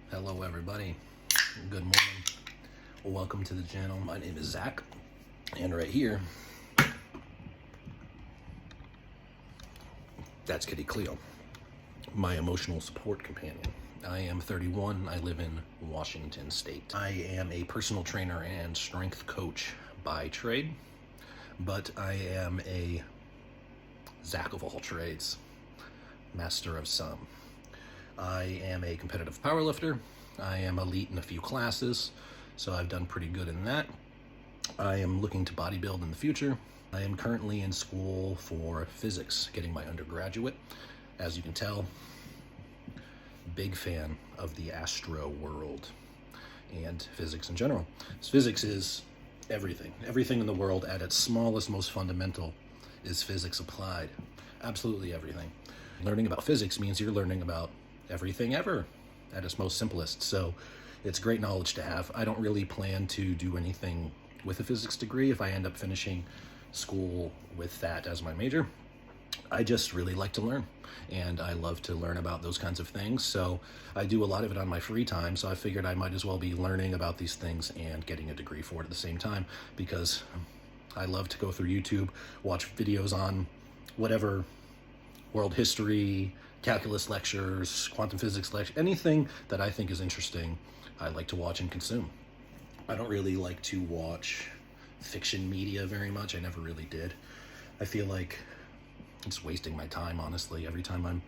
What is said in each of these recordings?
Hello everybody, good morning, welcome to the channel. My name is Zach, and right here, that's Kitty Cleo, my emotional support companion. I am 31, I live in Washington State. I am a personal trainer and strength coach by trade, but I am a Zach of all trades, master of some. I am a competitive powerlifter. I am elite in a few classes, so I've done pretty good in that. I am looking to bodybuild in the future. I am currently in school for physics, getting my undergraduate. As you can tell, big fan of the astro world and physics in general. Physics is everything. Everything in the world at its smallest, most fundamental is physics applied. Absolutely everything. Learning about physics means you're learning about everything ever at its most simplest. So it's great knowledge to have. I don't really plan to do anything with a physics degree if I end up finishing school with that as my major. I just really like to learn, and I love to learn about those kinds of things. So I do a lot of it on my free time. So I figured I might as well be learning about these things and getting a degree for it at the same time, because I love to go through YouTube, watch videos on whatever, world history, calculus lectures, quantum physics lectures, anything that I think is interesting, I like to watch and consume. I don't really like to watch fiction media very much. I never really did. I feel like it's wasting my time, honestly. Every time I'm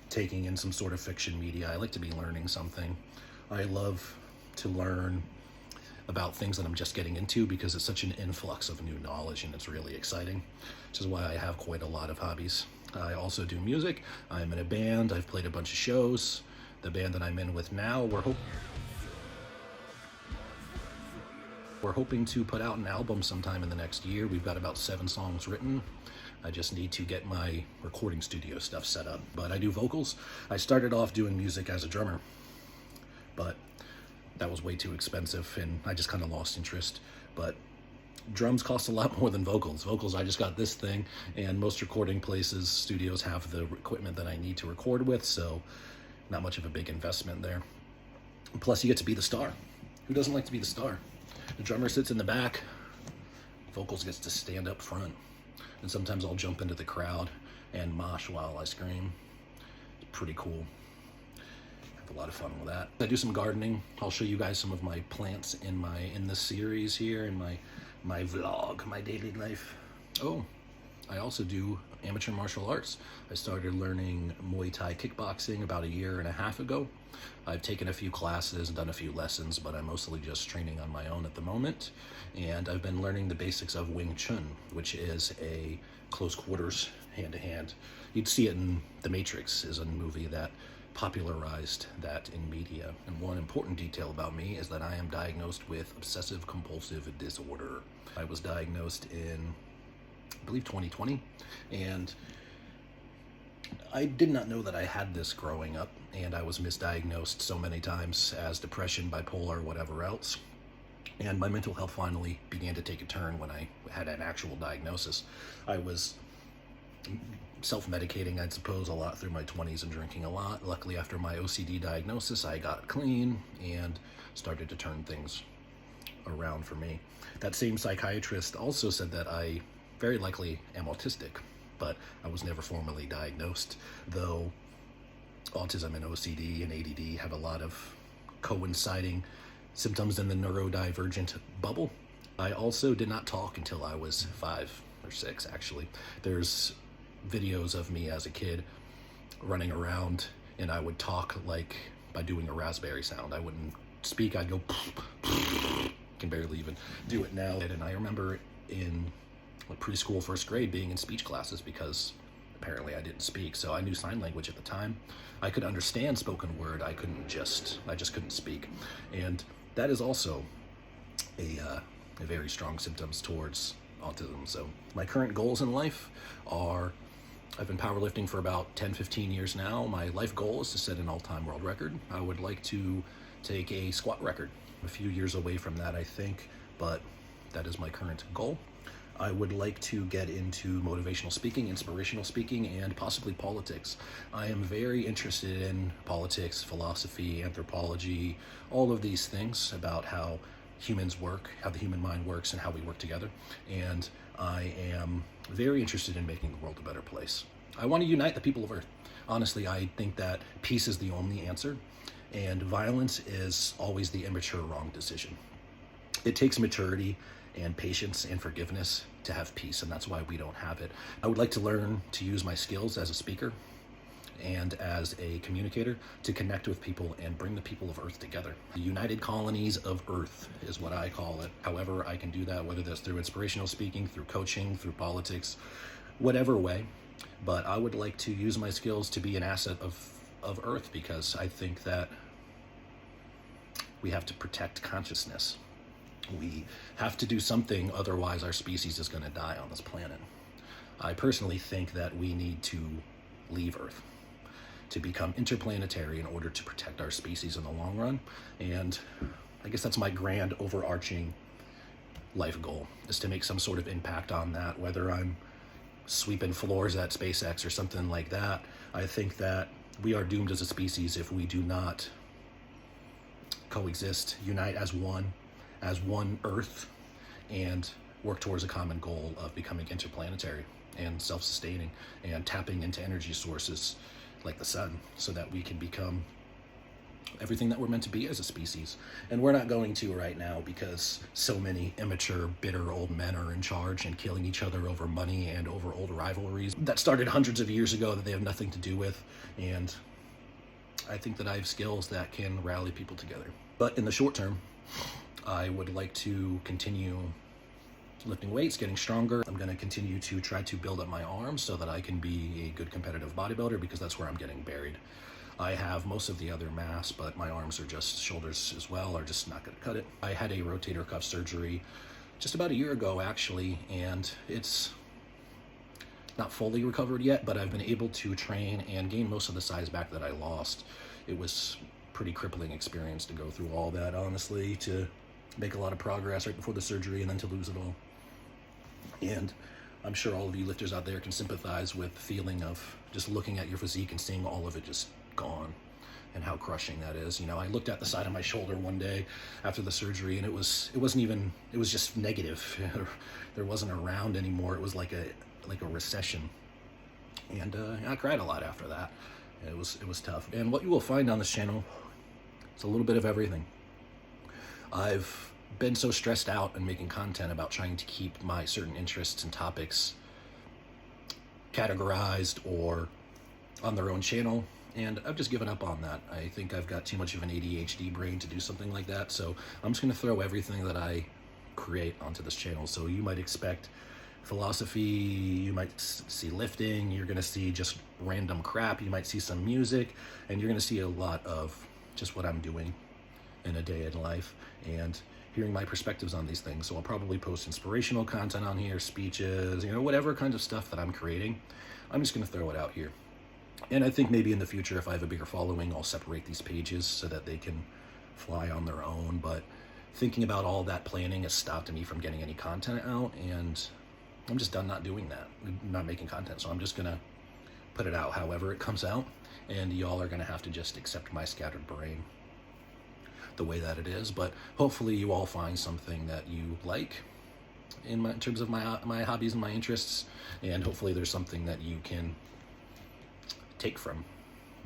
taking in some sort of fiction media, I like to be learning something. I love to learn about things that I'm just getting into because it's such an influx of new knowledge and it's really exciting, which is why I have quite a lot of hobbies. I also do music. I'm in a band. I've played a bunch of shows. The band that I'm in with now, we're hoping to put out an album sometime in the next year. We've got about 7 songs written. I just need to get my recording studio stuff set up. But I do vocals. I started off doing music as a drummer, but that was way too expensive and I just kind of lost interest. But drums cost a lot more than vocals. Vocals, I just got this thing, and most recording places, studios have the equipment that I need to record with, so not much of a big investment there. Plus, you get to be the star. Who doesn't like to be the star? The drummer sits in the back, vocals gets to stand up front, and sometimes I'll jump into the crowd and mosh while I scream. It's pretty cool. A lot of fun with that. I do some gardening. I'll show you guys some of my plants in this series here, in my vlog, my daily life. Oh, I also do amateur martial arts. I started learning Muay Thai kickboxing about 1.5 years ago. I've taken a few classes and done a few lessons, but I'm mostly just training on my own at the moment. And I've been learning the basics of Wing Chun, which is a close quarters, hand-to-hand. You'd see it in The Matrix, is a movie that popularized that in media. And one important detail about me is that I am diagnosed with obsessive compulsive disorder. I was diagnosed in, I believe, 2020, and I did not know that I had this growing up, and I was misdiagnosed so many times as depression, bipolar, whatever else. And my mental health finally began to take a turn when I had an actual diagnosis. I was self-medicating, I suppose, a lot through my 20s and drinking a lot. Luckily, after my OCD diagnosis, I got clean and started to turn things around for me. That same psychiatrist also said that I very likely am autistic, but I was never formally diagnosed, though autism and OCD and ADD have a lot of coinciding symptoms in the neurodivergent bubble. I also did not talk until I was 5 or 6, actually. There's videos of me as a kid running around, and I would talk like by doing a raspberry sound. I wouldn't speak, I'd go can barely even do it now. And I remember in preschool, 1st grade, being in speech classes because apparently I didn't speak, so I knew sign language at the time. I could understand spoken word, I just couldn't speak. And that is also a very strong symptoms towards autism. So my current goals in life are, I've been powerlifting for about 10-15 years now. My life goal is to set an all-time world record. I would like to take a squat record. A few years away from that, I think, but that is my current goal. I would like to get into motivational speaking, inspirational speaking, and possibly politics. I am very interested in politics, philosophy, anthropology, all of these things about how humans work, how the human mind works, and how we work together. And I am very interested in making the world a better place. I want to unite the people of Earth. Honestly, I think that peace is the only answer, and violence is always the immature, wrong decision. It takes maturity and patience and forgiveness to have peace, and that's why we don't have it. I would like to learn to use my skills as a speaker and as a communicator to connect with people and bring the people of Earth together. The United Colonies of Earth is what I call it. However I can do that, whether that's through inspirational speaking, through coaching, through politics, whatever way. But I would like to use my skills to be an asset of Earth, because I think that we have to protect consciousness. We have to do something, otherwise our species is going to die on this planet. I personally think that we need to leave Earth, to become interplanetary in order to protect our species in the long run. And I guess that's my grand overarching life goal, is to make some sort of impact on that, whether I'm sweeping floors at SpaceX or something like that. I think that we are doomed as a species if we do not coexist, unite as one Earth, and work towards a common goal of becoming interplanetary and self-sustaining and tapping into energy sources like the sun, so that we can become everything that we're meant to be as a species. And we're not going to right now, because so many immature, bitter old men are in charge and killing each other over money and over old rivalries that started hundreds of years ago that they have nothing to do with. And I think that I have skills that can rally people together. But in the short term, I would like to continue lifting weights, getting stronger. I'm going to continue to try to build up my arms so that I can be a good competitive bodybuilder, because that's where I'm getting buried. I have most of the other mass, but my arms are just, shoulders as well, are just not going to cut it. I had a rotator cuff surgery just about a year ago, actually, and it's not fully recovered yet, but I've been able to train and gain most of the size back that I lost. It was pretty crippling experience to go through all that, honestly, to make a lot of progress right before the surgery and then to lose it all. And I'm sure all of you lifters out there can sympathize with the feeling of just looking at your physique and seeing all of it just gone, and how crushing that is. You know, I looked at the side of my shoulder one day after the surgery, and it was just negative. There wasn't a round anymore. It was like a recession. And I cried a lot after that. It was tough. And what you will find on this channel is a little bit of everything. I've been so stressed out and making content about trying to keep my certain interests and topics categorized or on their own channel, and I've just given up on that. I think I've got too much of an ADHD brain to do something like that, so I'm just going to throw everything that I create onto this channel. So you might expect philosophy, you might see lifting, you're going to see just random crap, you might see some music, and you're going to see a lot of just what I'm doing in a day in life and hearing my perspectives on these things. So I'll probably post inspirational content on here, speeches, you know, whatever kind of stuff that I'm creating, I'm just going to throw it out here. And I think maybe in the future, if I have a bigger following, I'll separate these pages so that they can fly on their own. But thinking about all that planning has stopped me from getting any content out, and I'm just done not doing that, not making content. So I'm just going to put it out however it comes out, and y'all are going to have to just accept my scattered brain the way that it is. But hopefully you all find something that you like in terms of my hobbies and my interests, and hopefully there's something that you can take from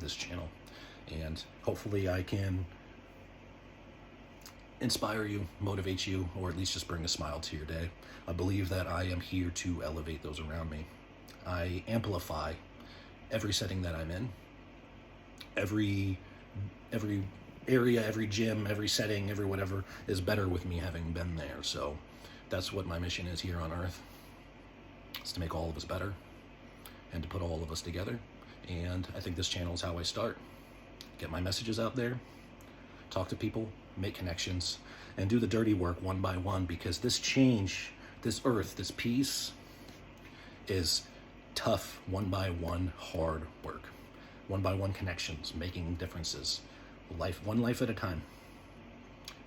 this channel, and hopefully I can inspire you, motivate you, or at least just bring a smile to your day. I believe that I am here to elevate those around me. I amplify every setting that I'm in, every area, every gym, every setting, every whatever is better with me having been there. So that's what my mission is here on Earth. It's to make all of us better and to put all of us together. And I think this channel is how I start. Get my messages out there, talk to people, make connections, and do the dirty work one by one, because this change, this Earth, this peace is tough, one by one, hard work. One by one connections, making differences, one life at a time.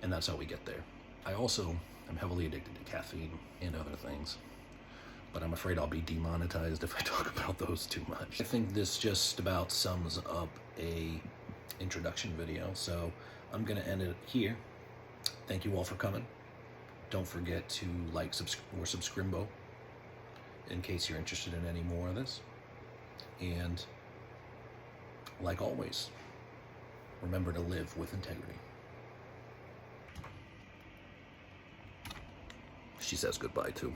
And that's how we get there. I also am heavily addicted to caffeine and other things. but I'm afraid I'll be demonetized if I talk about those too much. I think this just about sums up a introduction video, so I'm gonna end it here. Thank you all for coming. Don't forget to like or subscribe in case you're interested in any more of this. And like always, remember to live with integrity. She says goodbye too.